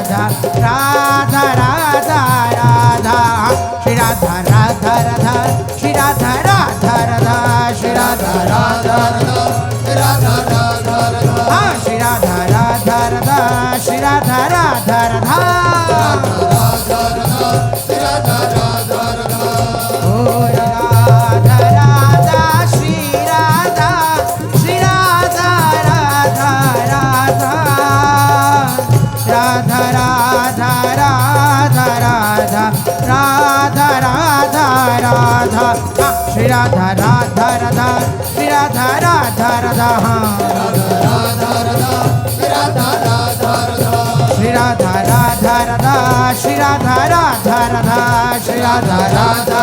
राधा राधा राधा राधा श्री राधा राधा राधा श्री राधा राधा राधा श्री राधा राधा राधा श्री राधा राधा राधा श्री राधा राधा राधा श्री राधा राधा राधा श्री राधा राधा राधा श्री राधा राधा राधा श्री राधा राधा राधा श्री राधा राधा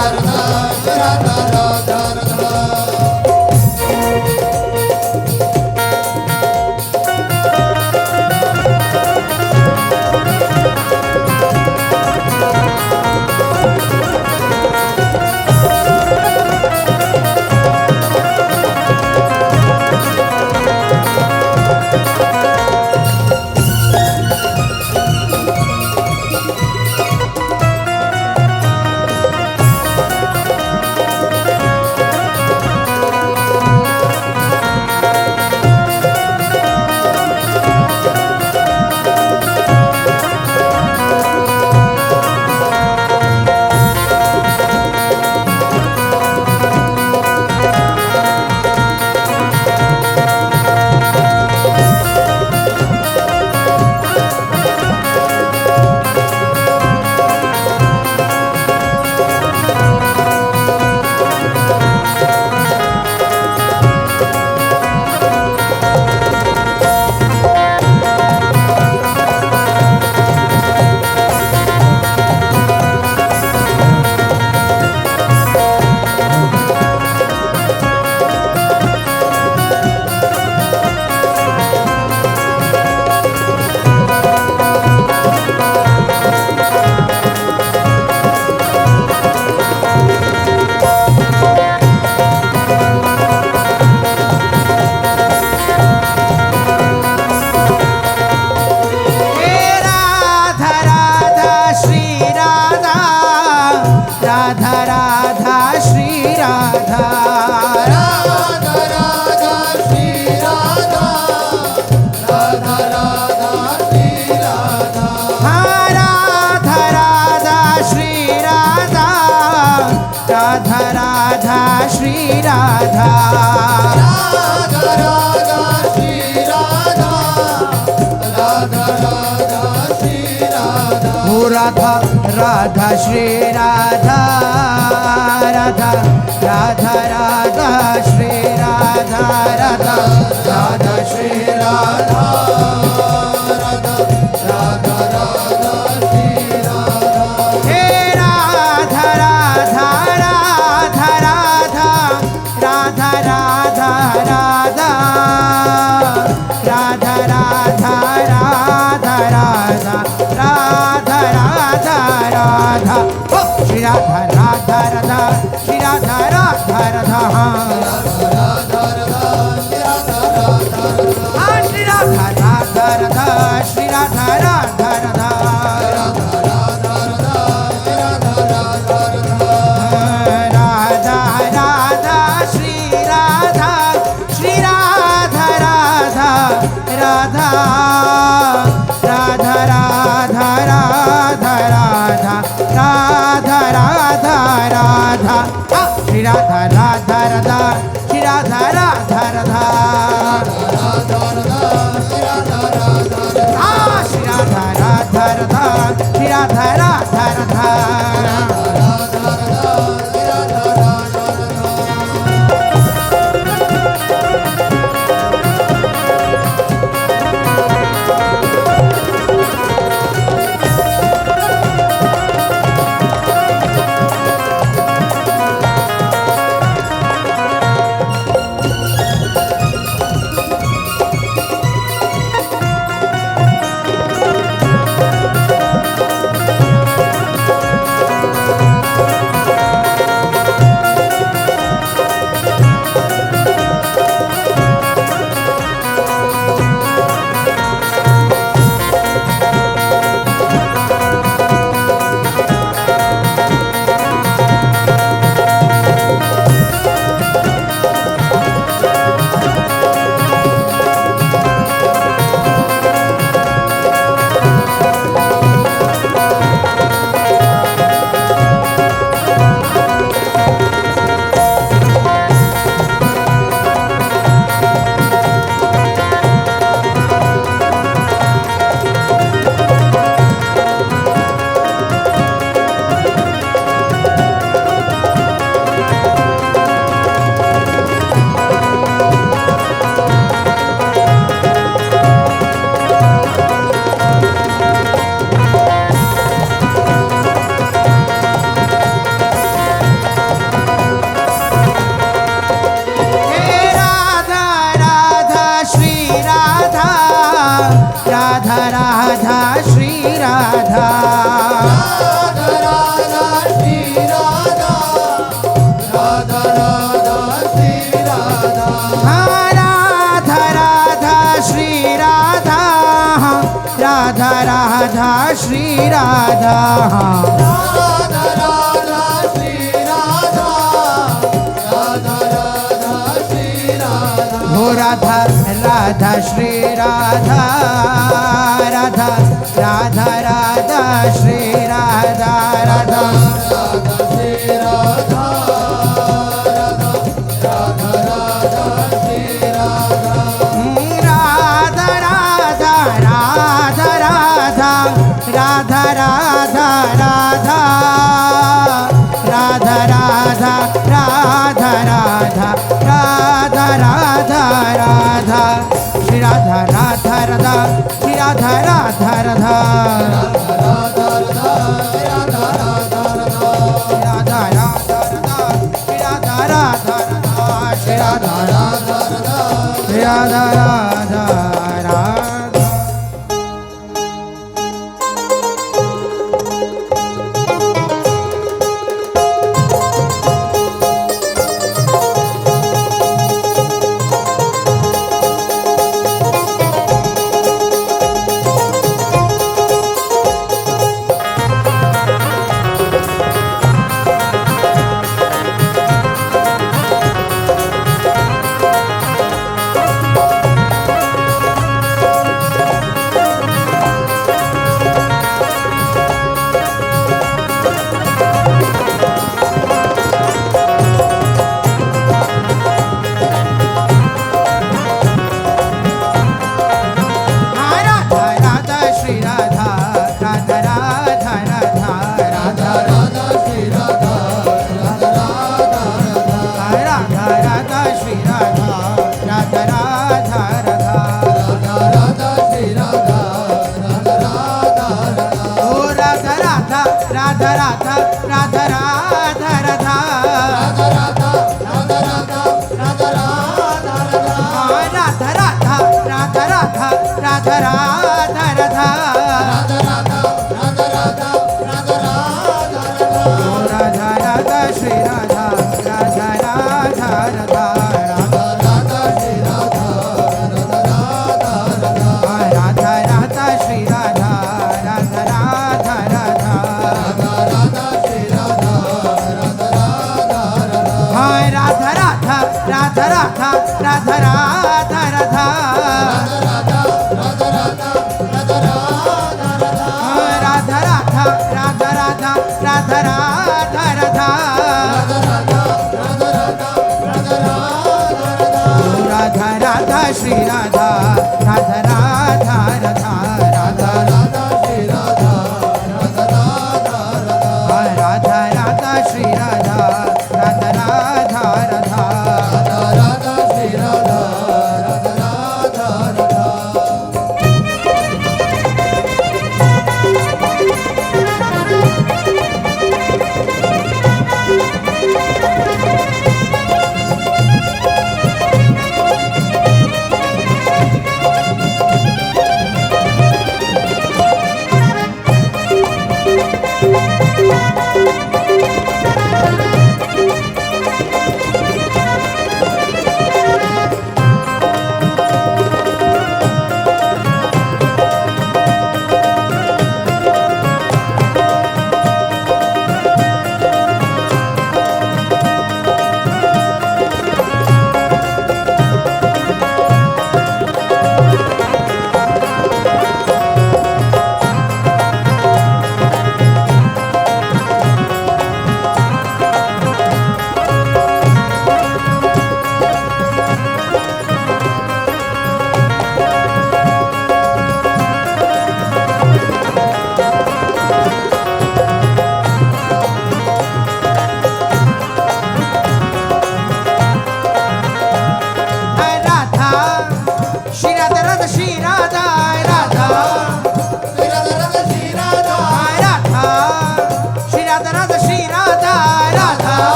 राधा राधा श्री राधा राधा राधा राधा श्री राधा राधा राधा श्री राधा राधा राधा राधा श्री राधा हे राधा राधा राधा राधा राधा राधा राधा राधा राधा राधा राधा राधा राधा राधा श्री राधा राधा राधा श्री राधा राधा राधा श्री राधा राधा राधा श्री राधा राधा राधा राधा राधा श्री राधा श्री राधा राधा राधा राधा राधा राधा राधा राधा राधा राधा श्री राधा राधा राधा श्री राधा राधा राधा श्री राधा राधा राधा श्री राधा राधा राधा श्री राधा राधा राधा श्री राधा, राधा राधा श्री राधा। हो राधा राधा श्री राधा, राधा राधा राधा श्री राधा, राधा राधा श्री राधा, राधा राधा राधा श्री राधा। राधा राधा राधा राधा राधा राधा राधा राधा राधा राधा राधा राधा राधा राधा श्री राधा राधा राधा श्री राधा राधा राधा राधा राधा राधा राधा राधा, राधा राधा राधा श्री राधा राधा राधा श्री राधा राधा राधा श्री राधा राधा राधा। श्री राधा राधा राधा राधा राधा राधा श्री राधा राधा राधा राधा राधा श्री राधा राधा राधा राधा राधा राधा श्री राधा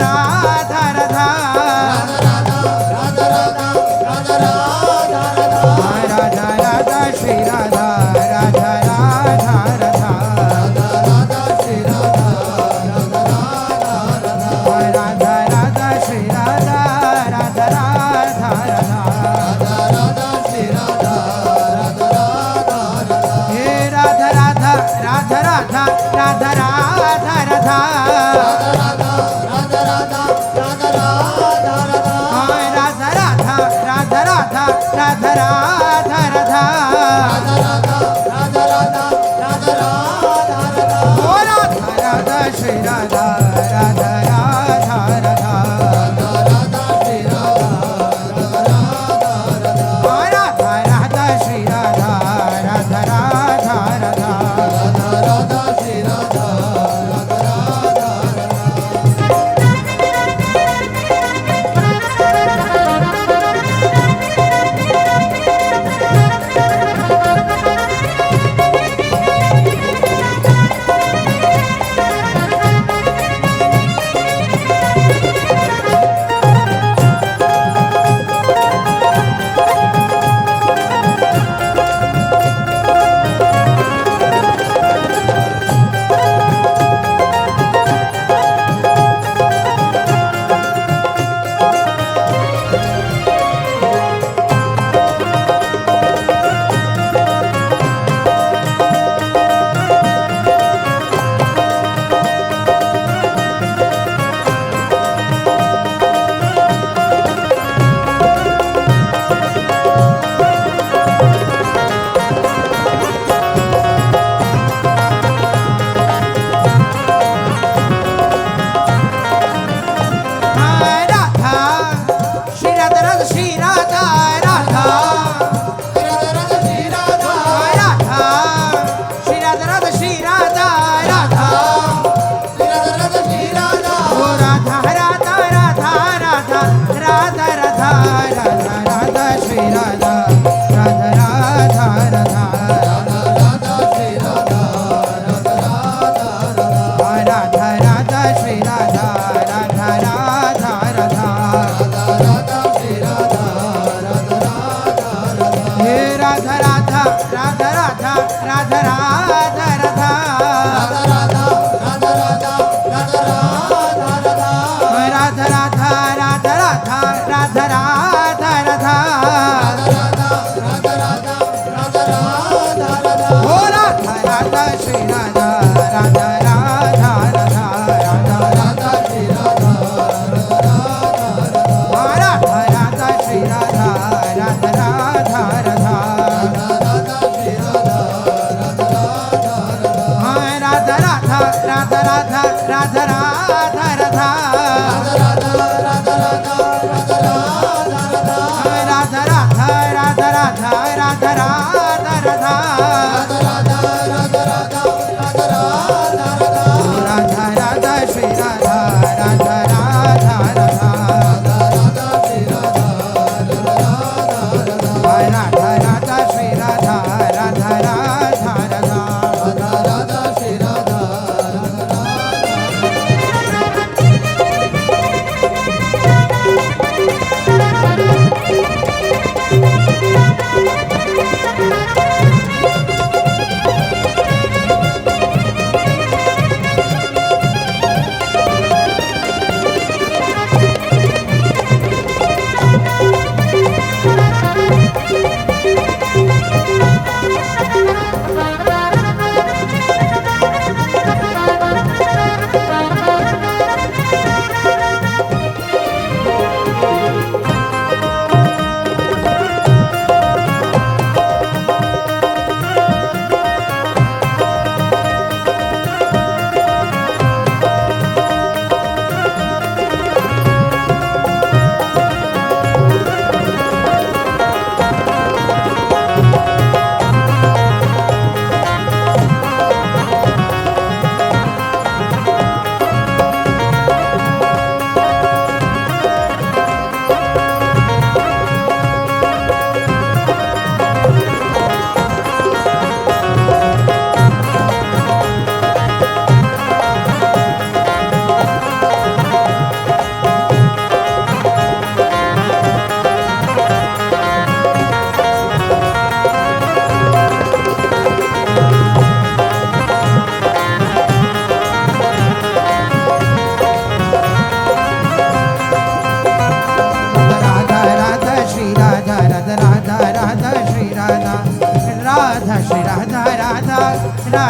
राधा राधा राधा राधा राधा राधा राधा राधा राधा श्री राधा राधा राधा राधा राधा श्री राधा राधा राधा राधा राधा श्री राधा राधा राधा राधा राधा श्री राधा राधा राधा हे राधा राधा राधा राधा राधा राधा राधा राधा राधा राधा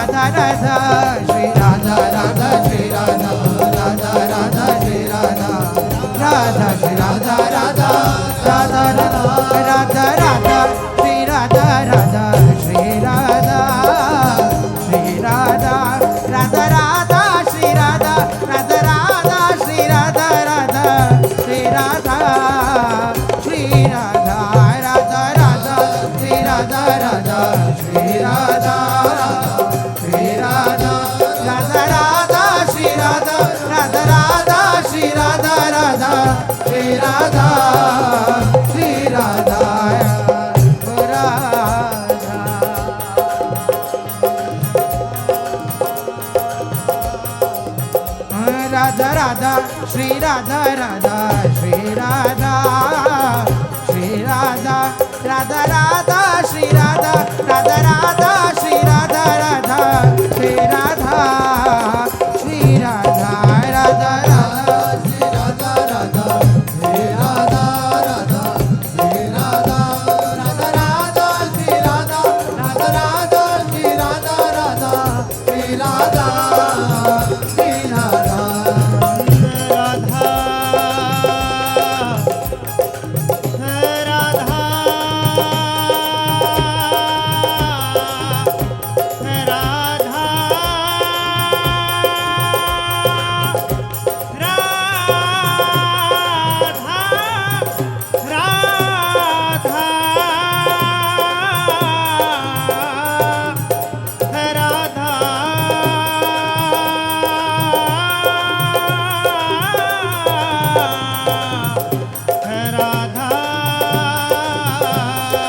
राधा राधा श्री राधा राधा श्री राधा राधा राधा श्री राधा राधा श्री राधा राधा राधा राधा राधा श्री राधा राधा श्री राधा श्री राधा राधा राधा श्री राधा राधा राधा श्री राधा राधा श्री राधा श्री राधा राधा राधा श्री राधा राधा श्री राधा श्री राधा राधा राधा श्री राधा राधा राधा श्री राधा राधा श्री राधा श्री राधा राधा राधा श्री राधा राधा श्री राधा श्री राधा राधा राधा श्री राधा राधा राधा श्री राधा राधा श्री राधा श्री राधा राधा राधा श्री राधा राधा श्री राधा राधा श्री राधा राधा राधा श्री राधा राधा राधा श्री राधा राधा श्री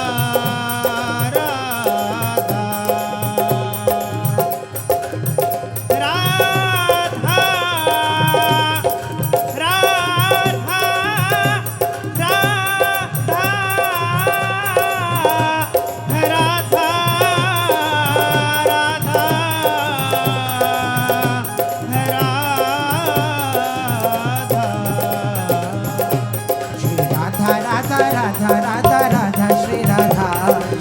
राधा श्री राधा राधा राधा राधा राधा श्री राधा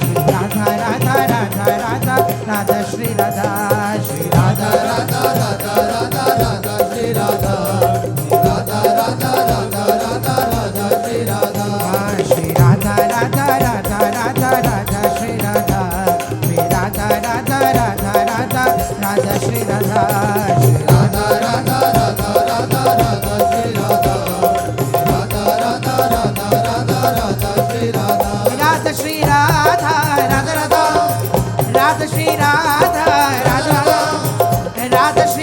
श्री राधा राधा राधा राधा राधा श्री राधा श्री राधा राधा राधा राधा राधा श्री राधा राधा राधा राधा राधा राधा श्री राधा श्री राधा राधा राधा राधा राधा श्री राधा श्री राधा राधा राधा राधा राधा श्री राधा श्री राधा राधा राधा राधा राधा श्री राधा राधा राधा राधा राधा राधा श्री राधा राधा श्री राधा राधा राधा राधा श्री राधा राधा राधा श्री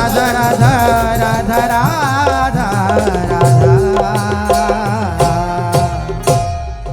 राधा राधा